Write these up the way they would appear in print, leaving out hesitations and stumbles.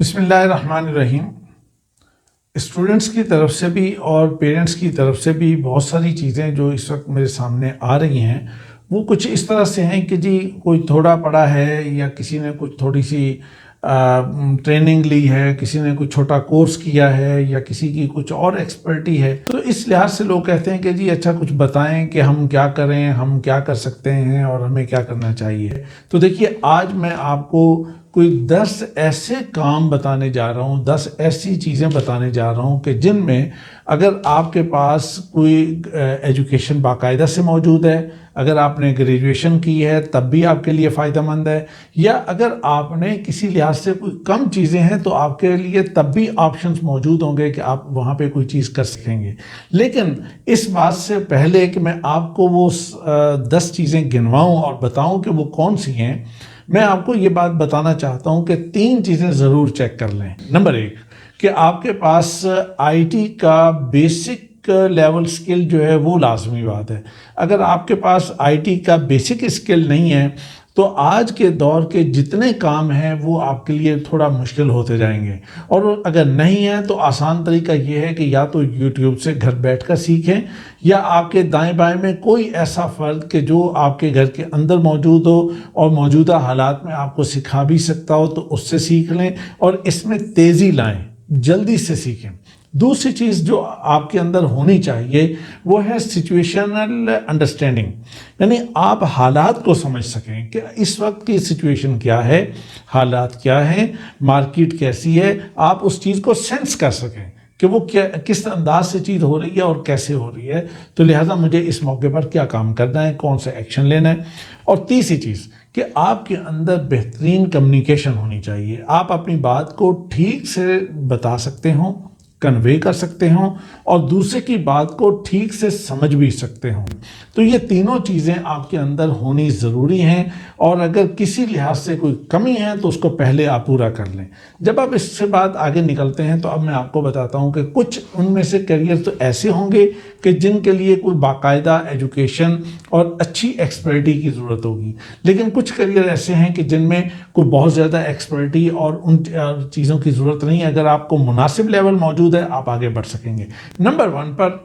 بسم اللہ الرحمن الرحیم۔ اسٹوڈنٹس کی طرف سے بھی اور پیرنٹس کی طرف سے بھی بہت ساری چیزیں جو اس وقت میرے سامنے آ رہی ہیں وہ کچھ اس طرح سے ہیں کہ جی کوئی تھوڑا پڑھا ہے یا کسی نے کچھ تھوڑی سی ٹریننگ لی ہے، کسی نے کوئی چھوٹا کورس کیا ہے یا کسی کی کچھ اور ایکسپرٹی ہے، تو اس لحاظ سے لوگ کہتے ہیں کہ جی اچھا کچھ بتائیں کہ ہم کیا کریں، ہم کیا کر سکتے ہیں اور ہمیں کیا کرنا چاہیے۔ تو دیکھیے آج میں آپ کو کوئی 10 ایسے کام بتانے جا رہا ہوں، 10 ایسی چیزیں بتانے جا رہا ہوں کہ جن میں اگر آپ کے پاس کوئی ایجوکیشن باقاعدہ سے موجود ہے، اگر آپ نے گریجویشن کی ہے تب بھی آپ کے لیے فائدہ مند ہے، یا اگر آپ نے کسی لحاظ سے کوئی کم چیزیں ہیں تو آپ کے لیے تب بھی آپشنز موجود ہوں گے کہ آپ وہاں پہ کوئی چیز کر سکیں گے۔ لیکن اس بات سے پہلے کہ میں آپ کو وہ 10 چیزیں گنواؤں اور بتاؤں کہ وہ کون سی ہیں، میں آپ کو یہ بات بتانا چاہتا ہوں کہ 3 چیزیں ضرور چیک کر لیں۔ نمبر 1 کہ آپ کے پاس آئی ٹی کا بیسک لیول سکل جو ہے وہ لازمی بات ہے۔ اگر آپ کے پاس آئی ٹی کا بیسک سکل نہیں ہے تو آج کے دور کے جتنے کام ہیں وہ آپ کے لیے تھوڑا مشکل ہوتے جائیں گے، اور اگر نہیں ہے تو آسان طریقہ یہ ہے کہ یا تو یوٹیوب سے گھر بیٹھ کر سیکھیں، یا آپ کے دائیں بائیں میں کوئی ایسا فرد کہ جو آپ کے گھر کے اندر موجود ہو اور موجودہ حالات میں آپ کو سکھا بھی سکتا ہو تو اس سے سیکھ لیں اور اس میں تیزی لائیں، جلدی سے سیکھیں۔ دوسری چیز جو آپ کے اندر ہونی چاہیے وہ ہے سچویشنل انڈرسٹینڈنگ، یعنی آپ حالات کو سمجھ سکیں کہ اس وقت کی سچویشن کیا ہے، حالات کیا ہیں، مارکیٹ کیسی ہے، آپ اس چیز کو سینس کر سکیں کہ وہ کس انداز سے چیز ہو رہی ہے اور کیسے ہو رہی ہے، تو لہٰذا مجھے اس موقع پر کیا کام کرنا ہے، کون سا ایکشن لینا ہے۔ اور تیسری چیز کہ آپ کے اندر بہترین کمیونیکیشن ہونی چاہیے، آپ اپنی بات کو ٹھیک سے بتا سکتے ہوں، کنوے کر سکتے ہوں اور دوسرے کی بات کو ٹھیک سے سمجھ بھی سکتے ہوں۔ تو یہ تینوں چیزیں آپ کے اندر ہونی ضروری ہیں، اور اگر کسی لحاظ سے کوئی کمی ہے تو اس کو پہلے آپ پورا کر لیں۔ جب آپ اس سے بات آگے نکلتے ہیں تو اب میں آپ کو بتاتا ہوں کہ کچھ ان میں سے کیریئر تو ایسے ہوں گے کہ جن کے لیے کوئی باقاعدہ ایجوکیشن اور اچھی ایکسپرٹی کی ضرورت ہوگی، لیکن کچھ کیریئر ایسے ہیں کہ جن میں کوئی بہت زیادہ ایکسپرٹی اور ان چیزوں کی ضرورت نہیں ہے۔ اگر آپ کو مناسب لیول موجود ہے آپ آگے بڑھ سکیں گے۔ نمبر 1 پر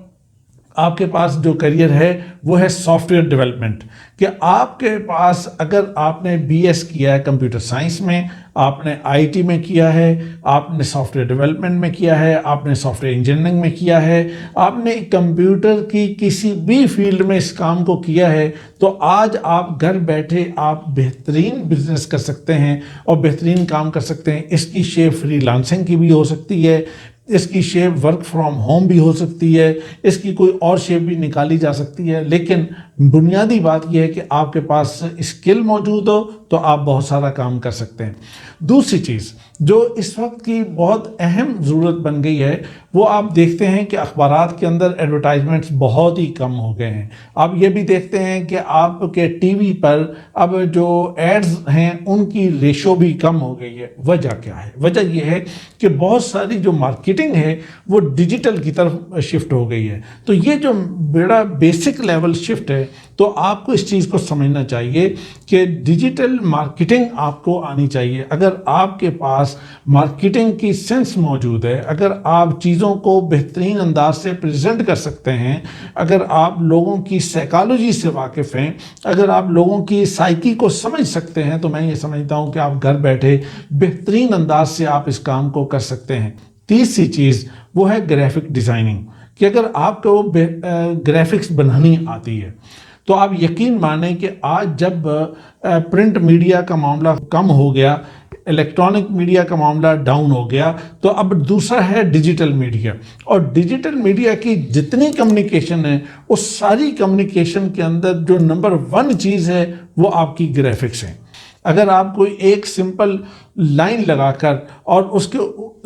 آپ کے پاس جو کیریئر ہے وہ ہے سافٹ ویئر ڈیولپمنٹ، کہ آپ کے پاس اگر آپ نے بی ایس کیا ہے کمپیوٹر سائنس میں، آپ نے آئی ٹی میں کیا ہے، آپ نے سافٹ ویئر ڈیولپمنٹ میں کیا ہے، آپ نے سافٹ ویئر انجینئرنگ میں کیا ہے، آپ نے کمپیوٹر کی کسی بھی فیلڈ میں اس کام کو کیا ہے، تو آج آپ گھر بیٹھے آپ بہترین بزنس کر سکتے ہیں اور بہترین کام کر سکتے ہیں۔ اس کی شیپ فری لانسنگ کی بھی ہو سکتی ہے، اس کی شیپ ورک فرام ہوم بھی ہو سکتی ہے، اس کی کوئی اور شیپ بھی نکالی جا سکتی ہے، لیکن بنیادی بات یہ ہے کہ آپ کے پاس اسکل موجود ہو تو آپ بہت سارا کام کر سکتے ہیں۔ دوسری چیز جو اس وقت کی بہت اہم ضرورت بن گئی ہے وہ آپ دیکھتے ہیں کہ اخبارات کے اندر ایڈورٹائزمنٹس بہت ہی کم ہو گئے ہیں۔ آپ یہ بھی دیکھتے ہیں کہ آپ کے ٹی وی پر اب جو ایڈز ہیں ان کی ریشو بھی کم ہو گئی ہے۔ وجہ کیا ہے؟ وجہ یہ ہے کہ بہت ساری جو مارکیٹنگ ہے وہ ڈیجیٹل کی طرف شفٹ ہو گئی ہے۔ تو یہ جو بڑا بیسک لیول شفٹ ہے تو آپ کو اس چیز کو سمجھنا چاہیے کہ ڈیجیٹل مارکیٹنگ آپ کو آنی چاہیے۔ اگر آپ کے پاس مارکیٹنگ کی سینس موجود ہے، اگر آپ چیزوں کو بہترین انداز سے پریزنٹ کر سکتے ہیں، اگر آپ لوگوں کی سائیکالوجی سے واقف ہیں، اگر آپ لوگوں کی سائیکی کو سمجھ سکتے ہیں، تو میں یہ سمجھتا ہوں کہ آپ گھر بیٹھے بہترین انداز سے آپ اس کام کو کر سکتے ہیں۔ تیسری چیز وہ ہے گرافک ڈیزائننگ، کہ اگر آپ کو گرافکس بنانی آتی ہے تو آپ یقین مانیں کہ آج جب پرنٹ میڈیا کا معاملہ کم ہو گیا، الیکٹرانک میڈیا کا معاملہ ڈاؤن ہو گیا، تو اب دوسرا ہے ڈیجیٹل میڈیا، اور ڈیجیٹل میڈیا کی جتنی کمیونیکیشن ہے اس ساری کمیونیکیشن کے اندر جو نمبر 1 چیز ہے وہ آپ کی گرافکس ہے۔ اگر آپ کوئی ایک سمپل لائن لگا کر اور اس کے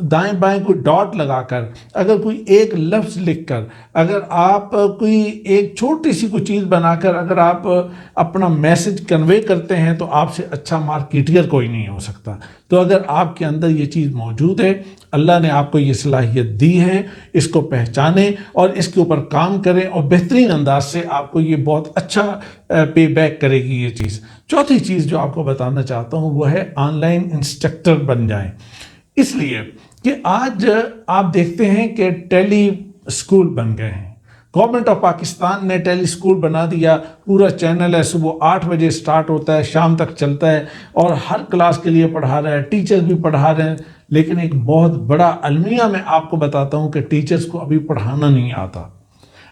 دائیں بائیں کوئی ڈاٹ لگا کر، اگر کوئی ایک لفظ لکھ کر، اگر آپ کوئی ایک چھوٹی سی کوئی چیز بنا کر اگر آپ اپنا میسج کنوے کرتے ہیں تو آپ سے اچھا مارکیٹر کوئی نہیں ہو سکتا۔ تو اگر آپ کے اندر یہ چیز موجود ہے، اللہ نے آپ کو یہ صلاحیت دی ہے، اس کو پہچانیں اور اس کے اوپر کام کریں، اور بہترین انداز سے آپ کو یہ بہت اچھا پے بیک کرے گی یہ چیز۔ چوتھی چیز جو آپ کو بتانا چاہتا ہوں وہ ہے آن لائن انسٹرکٹر بن جائیں۔ اس لیے کہ آج آپ دیکھتے ہیں کہ ٹیلی اسکول بن گئے ہیں. گورنمنٹ آف پاکستان نے ٹیلی اسکول بنا دیا. پورا چینل ہے، صبح 8 بجے سٹارٹ ہوتا ہے، شام تک چلتا ہے، اور ہر کلاس کے لیے پڑھا رہا ہے، ٹیچر بھی پڑھا رہے ہیں. لیکن ایک بہت بڑا المیہ میں آپ کو بتاتا ہوں کہ ٹیچرز کو ابھی پڑھانا نہیں آتا.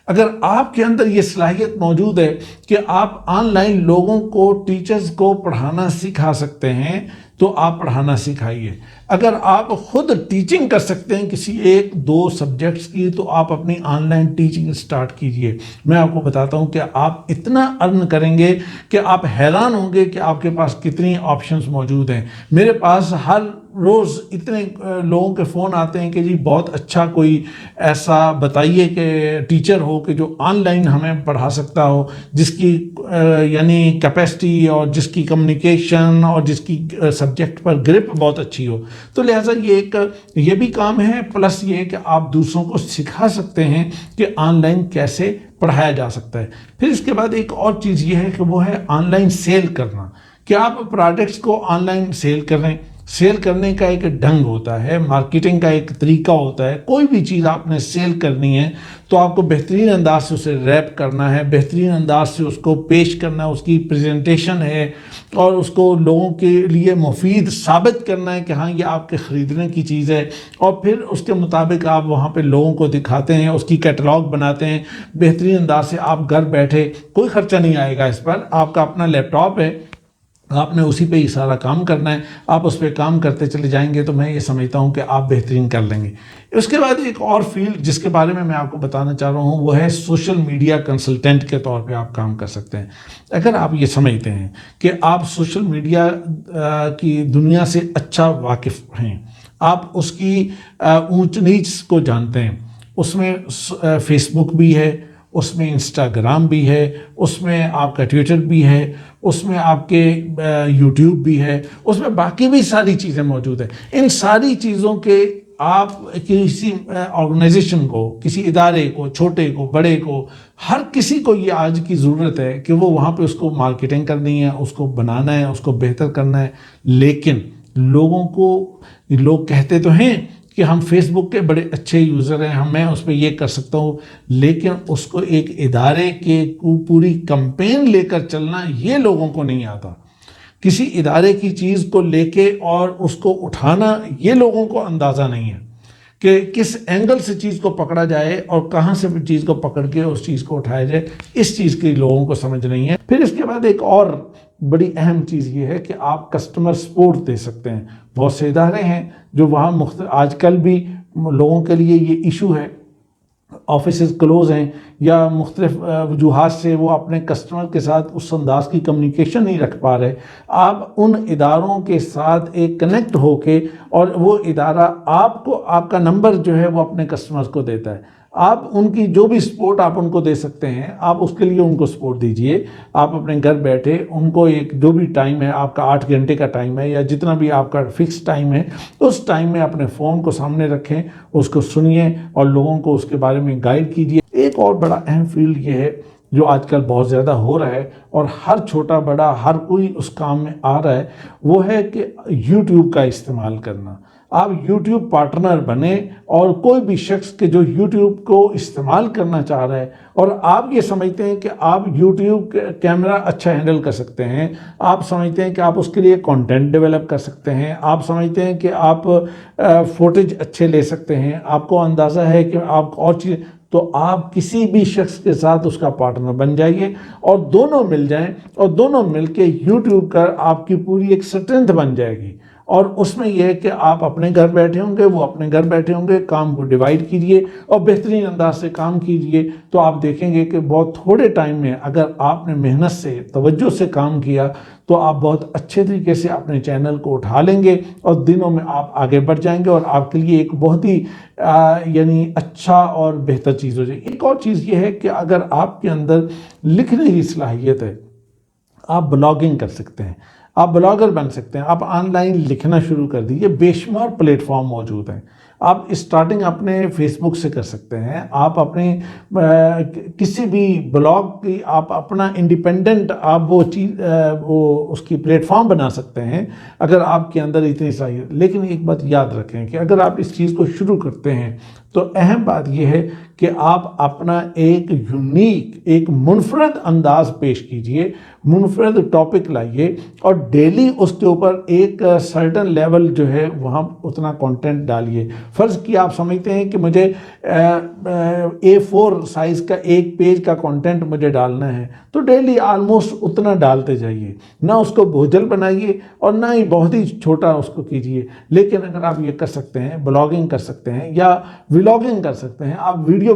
اگر آپ کے اندر یہ صلاحیت موجود ہے کہ آپ آن لائن لوگوں کو، ٹیچرز کو پڑھانا سکھا سکتے ہیں تو آپ پڑھانا سکھائیے. اگر آپ خود ٹیچنگ کر سکتے ہیں کسی 1-2 سبجیکٹس کی تو آپ اپنی آن لائن ٹیچنگ سٹارٹ کیجئے. میں آپ کو بتاتا ہوں کہ آپ اتنا ارن کریں گے کہ آپ حیران ہوں گے کہ آپ کے پاس کتنی آپشنز موجود ہیں. میرے پاس ہر روز اتنے لوگوں کے فون آتے ہیں کہ جی بہت اچھا کوئی ایسا بتائیے کہ ٹیچر ہو کہ جو آن لائن ہمیں پڑھا سکتا ہو، جس کی یعنی کیپیسٹی اور جس کی کمیونیکیشن اور جس کی سبجیکٹ پر گرپ بہت اچھی ہو. تو لہٰذا یہ بھی کام ہے، پلس یہ کہ آپ دوسروں کو سکھا سکتے ہیں کہ آن لائن کیسے پڑھایا جا سکتا ہے. پھر اس کے بعد ایک اور چیز یہ ہے کہ وہ ہے آن لائن سیل کرنا، کہ آپ پروڈکٹس کو آن لائن سیل کر رہے ہیں. سیل کرنے کا ایک ڈھنگ ہوتا ہے، مارکیٹنگ کا ایک طریقہ ہوتا ہے. کوئی بھی چیز آپ نے سیل کرنی ہے تو آپ کو بہترین انداز سے اسے ریپ کرنا ہے، بہترین انداز سے اس کو پیش کرنا ہے، اس کی پریزنٹیشن ہے، اور اس کو لوگوں کے لیے مفید ثابت کرنا ہے کہ ہاں یہ آپ کے خریدنے کی چیز ہے. اور پھر اس کے مطابق آپ وہاں پہ لوگوں کو دکھاتے ہیں، اس کی کیٹلاگ بناتے ہیں بہترین انداز سے. آپ گھر بیٹھے، کوئی خرچہ نہیں آئے گا اس پر، آپ کا اپنا لیپ ٹاپ ہے، آپ نے اسی پہ ہی سارا کام کرنا ہے. آپ اس پہ کام کرتے چلے جائیں گے تو میں یہ سمجھتا ہوں کہ آپ بہترین کر لیں گے. اس کے بعد ایک اور فیلڈ جس کے بارے میں آپ کو بتانا چاہ رہا ہوں وہ ہے سوشل میڈیا کنسلٹنٹ کے طور پہ آپ کام کر سکتے ہیں. اگر آپ یہ سمجھتے ہیں کہ آپ سوشل میڈیا کی دنیا سے اچھا واقف ہیں، آپ اس کی اونچ نیچ کو جانتے ہیں، اس میں فیس بک بھی ہے، اس میں انسٹاگرام بھی ہے، اس میں آپ کا ٹویٹر بھی ہے، اس میں آپ کے یوٹیوب بھی ہے، اس میں باقی بھی ساری چیزیں موجود ہیں. ان ساری چیزوں کے آپ کسی آرگنائزیشن کو، کسی ادارے کو، چھوٹے کو، بڑے کو، ہر کسی کو یہ آج کی ضرورت ہے کہ وہ وہاں پہ اس کو مارکیٹنگ کرنی ہے، اس کو بنانا ہے، اس کو بہتر کرنا ہے. لیکن لوگ کہتے تو ہیں کہ ہم فیس بک کے بڑے اچھے یوزر ہیں، میں اس پہ یہ کر سکتا ہوں، لیکن اس کو ایک ادارے کے پوری کمپین لے کر چلنا یہ لوگوں کو نہیں آتا. کسی ادارے کی چیز کو لے کے اور اس کو اٹھانا یہ لوگوں کو اندازہ نہیں ہے کہ کس اینگل سے چیز کو پکڑا جائے اور کہاں سے چیز کو پکڑ کے اس چیز کو اٹھایا جائے. اس چیز کی لوگوں کو سمجھ نہیں ہے. پھر اس کے بعد ایک اور بڑی اہم چیز یہ ہے کہ آپ کسٹمر سپورٹ دے سکتے ہیں. بہت سے ادارے ہیں جو وہاں آج کل بھی لوگوں کے لیے یہ ایشو ہے، آفیسز کلوز ہیں یا مختلف وجوہات سے وہ اپنے کسٹمر کے ساتھ اس انداز کی کمیونیکیشن نہیں رکھ پا رہے. آپ ان اداروں کے ساتھ ایک کنیکٹ ہو کے، اور وہ ادارہ آپ کا نمبر جو ہے وہ اپنے کسٹمرز کو دیتا ہے، آپ ان کی جو بھی سپورٹ آپ ان کو دے سکتے ہیں آپ اس کے لیے ان کو سپورٹ دیجئے. آپ اپنے گھر بیٹھے ان کو ایک جو بھی ٹائم ہے، آپ کا 8 گھنٹے کا ٹائم ہے یا جتنا بھی آپ کا فکس ٹائم ہے، اس ٹائم میں اپنے فون کو سامنے رکھیں، اس کو سنیے اور لوگوں کو اس کے بارے میں گائیڈ کیجئے. ایک اور بڑا اہم فیلڈ یہ ہے جو آج کل بہت زیادہ ہو رہا ہے اور ہر چھوٹا بڑا ہر کوئی اس کام میں آ رہا ہے، وہ ہے کہ یوٹیوب کا استعمال کرنا. آپ یوٹیوب پارٹنر بنیں، اور کوئی بھی شخص کہ جو یوٹیوب کو استعمال کرنا چاہ رہا ہے اور آپ یہ سمجھتے ہیں کہ آپ یوٹیوب کیمرہ اچھا ہینڈل کر سکتے ہیں، آپ سمجھتے ہیں کہ آپ اس کے لیے کانٹینٹ ڈیولپ کر سکتے ہیں، آپ سمجھتے ہیں کہ آپ فوٹیج اچھے لے سکتے ہیں، آپ کو اندازہ ہے کہ آپ اور چیز، تو آپ کسی بھی شخص کے ساتھ اس کا پارٹنر بن جائیے اور دونوں مل جائیں، اور دونوں مل کے یوٹیوب کا آپ کی پوری ایک اسٹرینتھ بن جائے گی. اور اس میں یہ ہے کہ آپ اپنے گھر بیٹھے ہوں گے، وہ اپنے گھر بیٹھے ہوں گے. کام کو ڈیوائیڈ کیجئے اور بہترین انداز سے کام کیجئے تو آپ دیکھیں گے کہ بہت تھوڑے ٹائم میں اگر آپ نے محنت سے، توجہ سے کام کیا تو آپ بہت اچھے طریقے سے اپنے چینل کو اٹھا لیں گے اور دنوں میں آپ آگے بڑھ جائیں گے اور آپ کے لیے ایک بہت ہی یعنی اچھا اور بہتر چیز ہو جائے گی. ایک اور چیز یہ ہے کہ اگر آپ کے اندر لکھنے کی صلاحیت ہے، آپ بلاگنگ کر سکتے ہیں، آپ بلاگر بن سکتے ہیں. آپ آن لائن لکھنا شروع کر دیجئے. بے شمار پلیٹ فارم موجود ہیں. آپ اسٹارٹنگ اپنے فیس بک سے کر سکتے ہیں، آپ اپنے کسی بھی بلاگ کی آپ اپنا انڈیپینڈنٹ آپ وہ چیز وہ اس کی پلیٹ فارم بنا سکتے ہیں اگر آپ کے اندر اتنی صلاحیت۔ لیکن ایک بات یاد رکھیں کہ اگر آپ اس چیز کو شروع کرتے ہیں تو اہم بات یہ ہے کہ آپ اپنا ایک یونیک، ایک منفرد انداز پیش کیجئے، منفرد ٹاپک لائیے اور ڈیلی اس کے اوپر ایک سرٹن لیول جو ہے وہاں اتنا کنٹینٹ ڈالیے۔ فرض کیا آپ سمجھتے ہیں کہ مجھے A4 سائز کا ایک پیج کا کنٹینٹ مجھے ڈالنا ہے تو ڈیلی آلموسٹ اتنا ڈالتے جائیے، نہ اس کو بوجھل بنائیے اور نہ ہی بہت ہی چھوٹا اس کو کیجئے۔ لیکن اگر آپ یہ کر سکتے ہیں، بلاگنگ کر سکتے ہیں یا ولاگنگ کر سکتے ہیں، آپ ویڈیو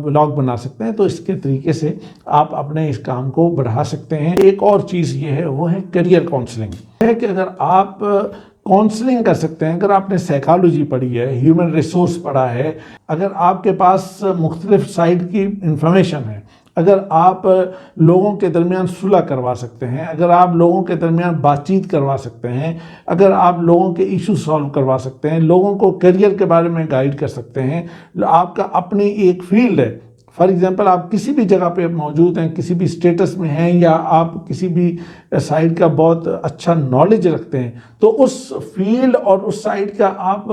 ولاگ بنا سکتے ہیں، تو اس کے طریقے سے آپ اپنے اس کام کو بڑھا سکتے ہیں۔ ایک اور چیز یہ ہے، وہ ہے کیریئر کاؤنسلنگ، ہے کہ اگر آپ کاؤنسلنگ کر سکتے ہیں، اگر آپ نے سائیکالوجی پڑھی ہے، ہیومن ریسورس پڑھا ہے، اگر آپ کے پاس مختلف سائٹ کی انفارمیشن ہے، اگر آپ لوگوں کے درمیان صلح کروا سکتے ہیں، اگر آپ لوگوں کے درمیان بات چیت کروا سکتے ہیں، اگر آپ لوگوں کے ایشو سالو کروا سکتے ہیں، لوگوں کو کیریئر کے بارے میں گائیڈ کر سکتے ہیں، آپ کا اپنی ایک فیلڈ ہے، فار ایگزامپل آپ کسی بھی جگہ پہ موجود ہیں، کسی بھی اسٹیٹس میں ہیں، یا آپ کسی بھی سائٹ کا بہت اچھا نالج رکھتے ہیں، تو اس فیلڈ اور اس سائٹ کا آپ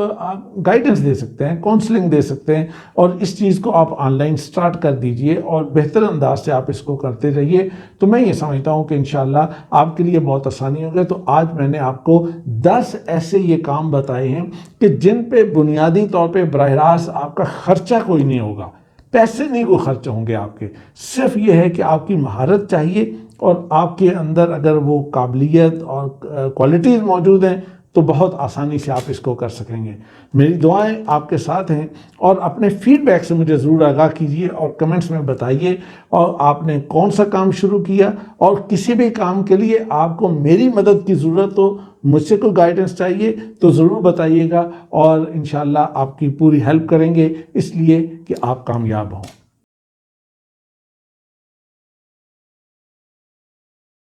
گائیڈنس دے سکتے ہیں، کاؤنسلنگ دے سکتے ہیں، اور اس چیز کو آپ آن لائن سٹارٹ کر دیجئے اور بہتر انداز سے آپ اس کو کرتے رہیے۔ تو میں یہ سمجھتا ہوں کہ انشاءاللہ آپ کے لیے بہت آسانی ہوگی۔ تو آج میں نے آپ کو 10 ایسے یہ کام بتائے ہیں کہ جن پہ بنیادی طور پہ براہ راست آپ کا خرچہ کوئی نہیں ہوگا، پیسے نہیں کوئی خرچ ہوں گے آپ کے، صرف یہ ہے کہ آپ کی مہارت چاہیے اور آپ کے اندر اگر وہ قابلیت اور کوالٹیز موجود ہیں تو بہت آسانی سے آپ اس کو کر سکیں گے۔ میری دعائیں آپ کے ساتھ ہیں، اور اپنے فیڈ بیک سے مجھے ضرور آگاہ کیجیے اور کمنٹس میں بتائیے اور آپ نے کون سا کام شروع کیا، اور کسی بھی کام کے لیے آپ کو میری مدد کی ضرورت ہو، مجھ سے کوئی گائیڈنس چاہیے تو ضرور بتائیے گا، اور انشاءاللہ آپ کی پوری ہیلپ کریں گے اس لیے کہ آپ کامیاب ہوں۔